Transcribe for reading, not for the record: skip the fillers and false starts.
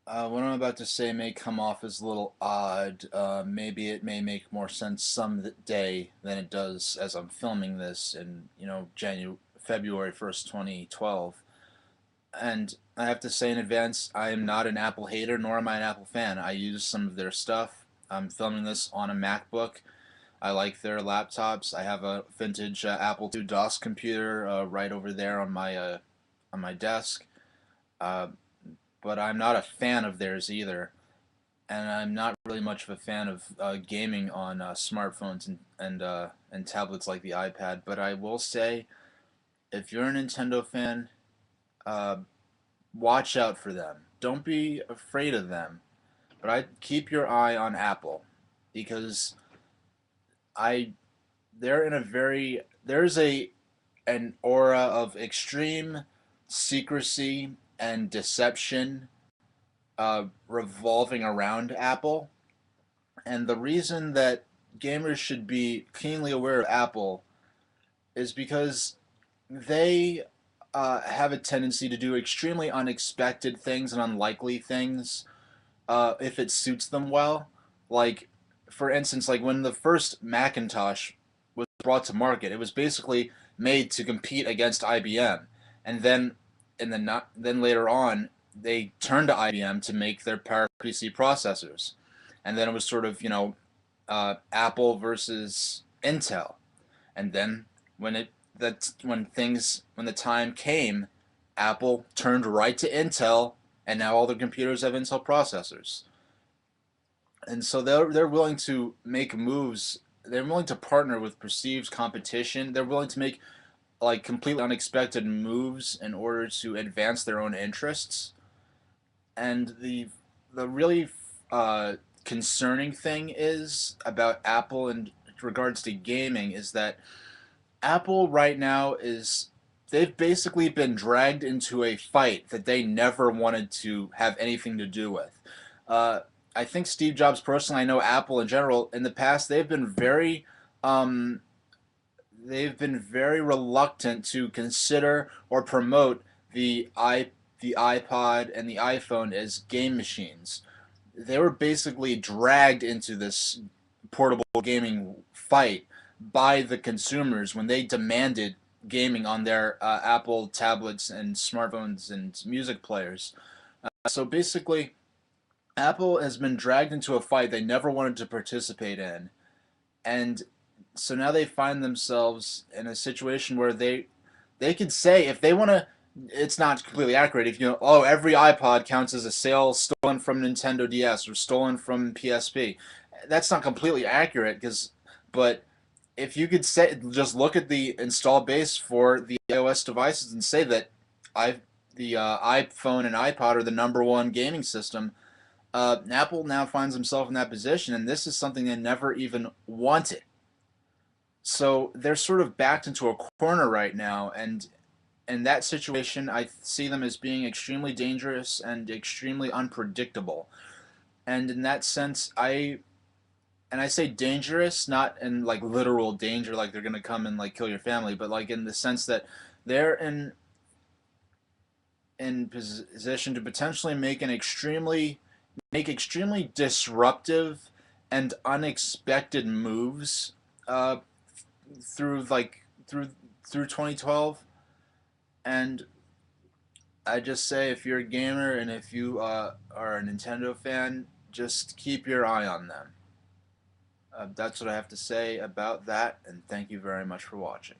What I'm about to say may come off as a little odd. Maybe it may make more sense some day than it does as I'm filming this in, February 1st, 2012. And I have to say in advance, I am not an Apple hater, nor am I an Apple fan. I use some of their stuff. I'm filming this on a MacBook. I like their laptops. I have a vintage Apple II DOS computer right over there on my desk. Uh, but I'm not a fan of theirs either, and I'm not really much of a fan of gaming on smartphones and tablets like the iPad. But I will say, if you're a Nintendo fan, uh, watch out for them. Don't be afraid of them, but I keep your eye on Apple because I they're in a very there's a an aura of extreme secrecy and deception revolving around Apple. And the reason that gamers should be keenly aware of Apple is because they have a tendency to do extremely unexpected things and unlikely things if it suits them well. Like, for instance, like when the first Macintosh was brought to market, it was basically made to compete against IBM, and then later on they turned to IBM to make their PowerPC processors, and then it was sort of Apple versus Intel, and then when it that when the time came, Apple turned right to Intel, and now all their computers have Intel processors. And so they're willing to make moves. They're willing to partner with perceived competition. They're willing to make like completely unexpected moves in order to advance their own interests. And the really uh, concerning thing is about Apple in regards to gaming is that Apple right now is they've basically been dragged into a fight that they never wanted to have anything to do with. Uh, I think Steve Jobs personally, I know Apple in general, in the past um, they've been very reluctant to consider or promote the iPod and the iPhone as game machines. They were basically dragged into this portable gaming fight by the consumers when they demanded gaming on their Apple tablets and smartphones and music players. So basically, Apple has been dragged into a fight they never wanted to participate in, and so now they find themselves in a situation where they could say if they want to. It's not completely accurate. If every iPod counts as a sale stolen from Nintendo DS or stolen from PSP, that's not completely accurate but if you could say just look at the install base for the iOS devices and say that I the iPhone and iPod are the number one gaming system, Apple now finds himself in that position, and this is something they never even wanted. So they're sort of backed into a corner right now, and in that situation, I see them as being extremely dangerous and extremely unpredictable. And in that sense, I say dangerous, not in like literal danger, like they're gonna come and like kill your family, but like in the sense that they're in position to potentially make extremely disruptive and unexpected moves uh, through like through 2012. And I just say if you're a gamer and if you are a Nintendo fan, just keep your eye on them. That's what I have to say about that, and thank you very much for watching.